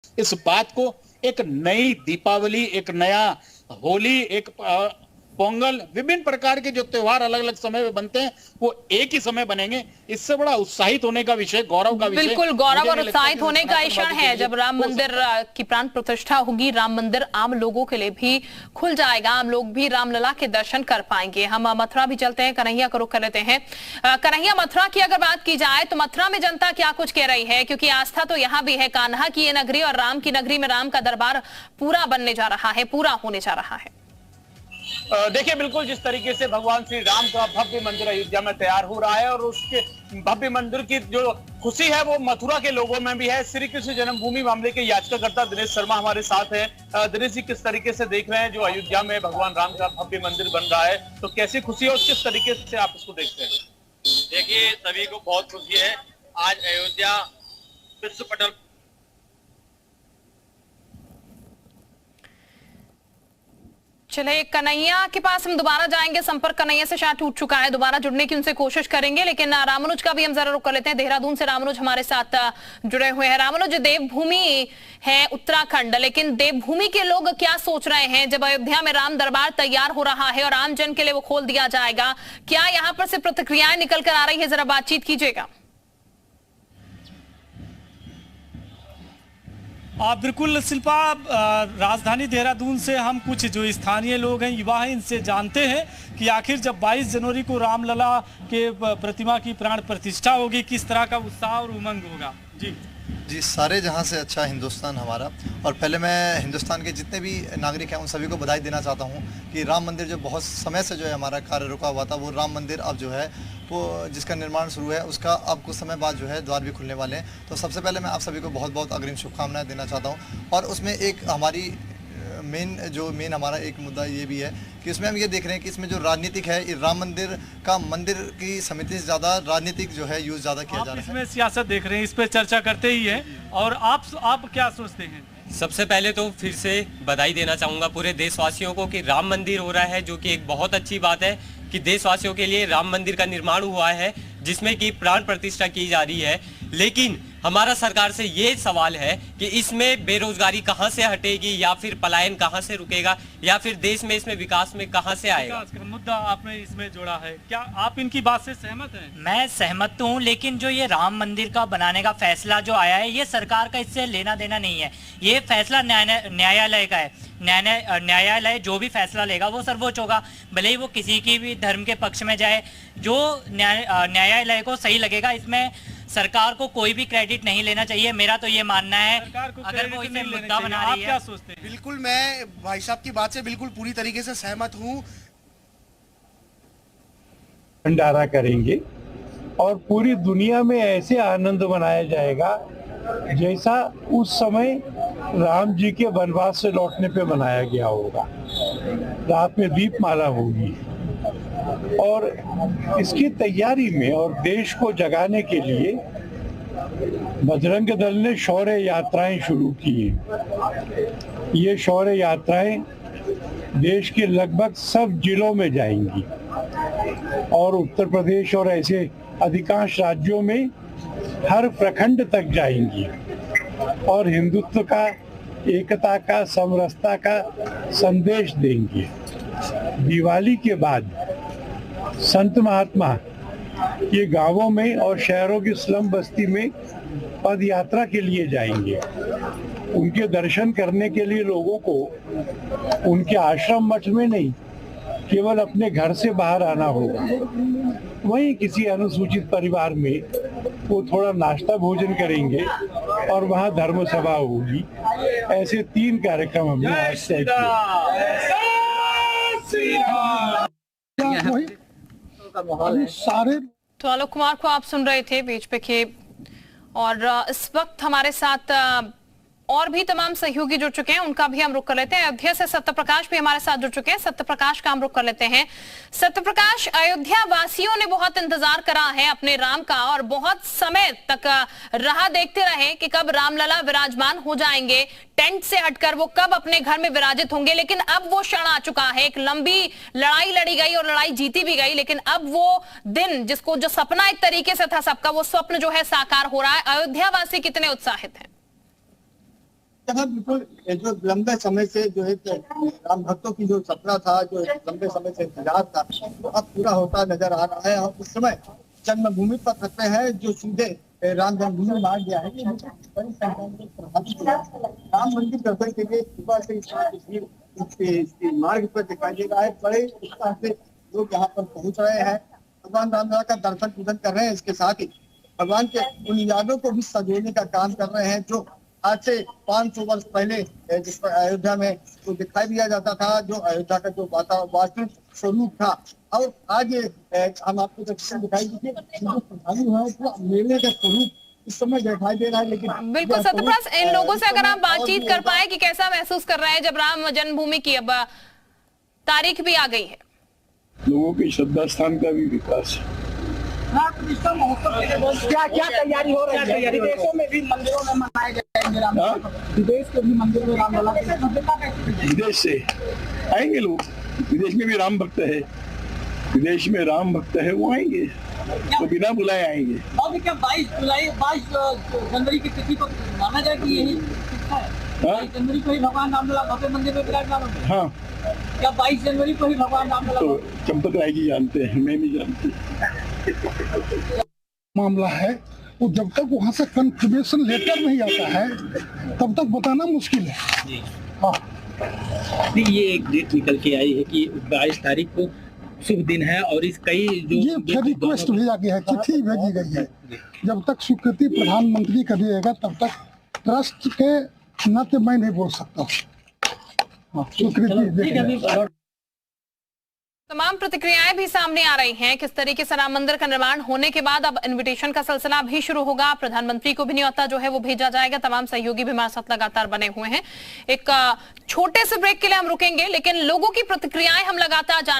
इस बात को एक नई दीपावली, एक नया होली, एक पोंगल, विभिन्न प्रकार के जो त्योहार अलग अलग समय में बनते हैं वो एक ही समय बनेंगे। इससे बड़ा उत्साहित होने का विषय, गौरव का विषय, बिल्कुल गौरव और उत्साहित होने का क्षण है जब राम मंदिर की प्राण प्रतिष्ठा होगी। राम मंदिर आम लोगों के लिए भी खुल जाएगा, आम लोग भी रामलला के दर्शन कर पाएंगे। हम मथुरा भी चलते हैं, कन्हैया का रुख कर लेते हैं। कन्हैया, मथुरा की अगर बात की जाए तो मथुरा में जनता क्या कुछ कह रही है, क्योंकि आस्था तो यहाँ भी है। कान्हा की ये नगरी और राम की नगरी में राम का दरबार पूरा बनने जा रहा है, पूरा होने जा रहा है। देखिए, बिल्कुल जिस तरीके से भगवान श्री राम का भव्य मंदिर अयोध्या में तैयार हो रहा है और उसके भव्य मंदिर की जो खुशी है वो मथुरा के लोगों में भी है। श्री कृष्ण जन्मभूमि मामले के याचिकाकर्ता दिनेश शर्मा हमारे साथ हैं। दिनेश जी, किस तरीके से देख रहे हैं जो अयोध्या में भगवान राम का भव्य मंदिर बन रहा है, तो कैसी खुशी है और किस तरीके से आप इसको देखते हैं? देखिए, सभी को बहुत खुशी है। आज अयोध्या विश्व पटल चले कन्हैया के पास हम दोबारा जाएंगे। संपर्क कन्हैया से शायद टूट चुका है, दोबारा जुड़ने की उनसे कोशिश करेंगे, लेकिन रामानुज का भी हम जरा रुक कर लेते हैं। देहरादून से रामानुज हमारे साथ जुड़े हुए हैं। रामानुज, देवभूमि है उत्तराखंड, लेकिन देवभूमि के लोग क्या सोच रहे हैं जब अयोध्या में राम दरबार तैयार हो रहा है और आम जन के लिए वो खोल दिया जाएगा? क्या यहाँ पर से प्रतिक्रियाएं निकल कर आ रही है, जरा बातचीत कीजिएगा। बिल्कुल शिल्पा, राजधानी देहरादून से हम कुछ जो स्थानीय लोग हैं, युवा हैं, इनसे जानते हैं कि आखिर जब 22 जनवरी को रामलला के प्रतिमा की प्राण प्रतिष्ठा होगी किस तरह का उत्साह और उमंग होगा। जी, सारे जहां से अच्छा हिंदुस्तान हमारा। और पहले मैं हिंदुस्तान के जितने भी नागरिक हैं उन सभी को बधाई देना चाहता हूं कि राम मंदिर जो बहुत समय से जो है हमारा कार्य रुका हुआ था, वो राम मंदिर अब जो है वो जिसका निर्माण शुरू है उसका अब कुछ समय बाद जो है द्वार भी खुलने वाले हैं। तो सबसे पहले मैं आप सभी को बहुत बहुत अग्रिम शुभकामनाएं देना चाहता हूँ। और उसमें एक हमारी मेन हमारा एक मुद्दा ये भी है कि इसमें हम ये देख रहे हैं कि इसमें जो राजनीतिक है, राम मंदिर का मंदिर की समिति से ज़्यादा राजनीतिक जो है यूज़ ज़्यादा किया जा रहा है। इसमें सियासत देख रहे हैं, इस पर चर्चा करते ही है। और आप क्या सोचते हैं? सबसे पहले तो फिर से बधाई देना चाहूँगा पूरे देशवासियों को कि राम मंदिर हो रहा है, जो कि एक बहुत अच्छी बात है कि देशवासियों के लिए राम मंदिर का निर्माण हुआ है जिसमें कि प्राण प्रतिष्ठा की जा रही है। लेकिन हमारा सरकार से ये सवाल है कि इसमें बेरोजगारी कहां से हटेगी, या फिर पलायन कहां से रुकेगा, या फिर देश में इसमें विकास में कहां से आएगा? मुद्दा आपने इसमें जोड़ा है, क्या आप इनकी बात से सहमत हैं? मैं सहमत तो हूँ, लेकिन जो ये राम मंदिर का बनाने का फैसला जो आया है, ये सरकार का इससे लेना देना नहीं है। ये फैसला न्यायालय का है। न्यायालय जो भी फैसला लेगा वो सर्वोच्च होगा, भले ही वो किसी की भी धर्म के पक्ष में जाए। जो न्यायालय को सही लगेगा, इसमें सरकार को कोई भी क्रेडिट नहीं लेना चाहिए। मेरा तो ये मानना है, अगर वो इसे मुद्दा बना रही है। आप क्या सोचते हैं? बिल्कुल, मैं भाई साहब की बात से बिल्कुल पूरी तरीके से सहमत हूँ। भंडारा करेंगे और पूरी दुनिया में ऐसे आनंद मनाया जाएगा जैसा उस समय राम जी के वनवास से लौटने पे मनाया गया होगा। रात में दीपमाला होगी और इसकी तैयारी में और देश को जगाने के लिए बजरंग दल ने शौर्य यात्राएं शुरू की हैं। ये शौर्य यात्राएं देश के लगभग सब जिलों में जाएंगी और उत्तर प्रदेश और ऐसे अधिकांश राज्यों में हर प्रखंड तक जाएंगी और हिंदुत्व का, एकता का, समरसता का संदेश देंगे। दिवाली के बाद संत महात्मा ये गांवों में और शहरों की स्लम बस्ती में पद यात्रा के लिए जाएंगे। उनके दर्शन करने के लिए लोगों को उनके आश्रम मठ में नहीं, केवल अपने घर से बाहर आना होगा। वहीं किसी अनुसूचित परिवार में वो थोड़ा नाश्ता भोजन करेंगे और वहाँ धर्म सभा होगी। ऐसे 3 कार्यक्रम हमने आज तय किए। सारे तो आलोक कुमार को आप सुन रहे थे बीच पे के, और इस वक्त हमारे साथ और भी तमाम सहयोगी जुड़ चुके हैं, उनका भी हम रुख कर लेते हैं। अयोध्या से सत्यप्रकाश भी हमारे साथ जुड़ चुके हैं, सत्यप्रकाश का हम रुख कर लेते हैं। सत्यप्रकाश, अयोध्या वासियों ने बहुत इंतजार करा है अपने राम का और बहुत समय तक राह देखते रहे कि कब रामलला विराजमान हो जाएंगे, टेंट से हटकर वो कब अपने घर में विराजित होंगे। लेकिन अब वो क्षण आ चुका है। एक लंबी लड़ाई लड़ी गई और लड़ाई जीती भी गई, लेकिन अब वो दिन जिसको जो सपना एक तरीके से था सबका, वो स्वप्न जो है साकार हो रहा है। अयोध्या वासी कितने उत्साहित हैं? जहाँ बिल्कुल जो लंबे समय से जो है राम भक्तों की जो सपना था, जो लंबे समय से इंतजार था, वो अब पूरा होता नजर आ रहा है। और इस समय जन्मभूमि पर सकते हैं जो सीधे राम जन्मभूमि मार्ग गया है, बड़ी संख्या में प्रभावित हुआ है। राम मंदिर दर्शन के लिए सुबह से इस मार्ग पर दिखाई दे रहा है। बड़े उत्साह से लोग यहाँ पर पहुंच रहे हैं, भगवान रामलला का दर्शन पूजन कर रहे हैं। इसके साथ ही भगवान के उन यादों को भी संजोने का काम कर रहे हैं जो आज से 500 वर्ष पहले जिस पर अयोध्या में जो दिखाई दिया जाता था, जो अयोध्या का जो वास्तविक स्वरूप था। और आज हम आपको तस्वीर दिखाई दीजिए, मेले का स्वरूप इस समय दिखाई दे रहा है। लेकिन बिल्कुल सत्यप्रकाश, इन लोगों से अगर आप बातचीत कर पाए कि कैसा महसूस कर रहे हैं जब राम जन्मभूमि की अब तारीख भी आ गई है। लोगों की श्रद्धा स्थान का भी विकास है। क्या तैयारी हो रही है? विदेशों में भी मंदिरों में मनाए जाएंगे रामलला, विदेश के भी मंदिर में रामलला। विदेश से आएंगे लोग, विदेश में भी राम भक्त है, विदेश में राम भक्त है, वो आएंगे, तो बिना बुलाए आएंगे। अभी क्या 22 जनवरी की तिथि को माना जाए कि यही 22 जनवरी को ही भगवान रामलला भव्य मंदिर में विराजमान होंगे? हाँ। क्या 22 जनवरी को ही भगवान रामलला? तो चंपक राय जी जानते हैं, मैं नहीं जानती। मामला है वो जब तक वहाँ से कंफर्मेशन लेटर नहीं आता है तब तक बताना मुश्किल है। हाँ, ये एक डेट निकल के आई है कि 22 तारीख को शुभ दिन है और इस कई जो ये फिर रिक्वेस्ट भेजा गया है, चिट्ठी भेजी गई है। जब तक स्वीकृति प्रधानमंत्री का दिएगा तब तक ट्रस्ट के नाते मैं नहीं बोल सकता। स्वीकृति तमाम प्रतिक्रियाएं भी सामने आ रही हैं। किस तरीके से राम मंदिर का निर्माण होने के बाद अब इनविटेशन का सिलसिला भी शुरू होगा। प्रधानमंत्री को भी न्योता जो है वो भेजा जाएगा। तमाम सहयोगी भी हमारे साथ लगातार बने हुए हैं। एक छोटे से ब्रेक के लिए हम रुकेंगे, लेकिन लोगों की प्रतिक्रियाएं हम लगातार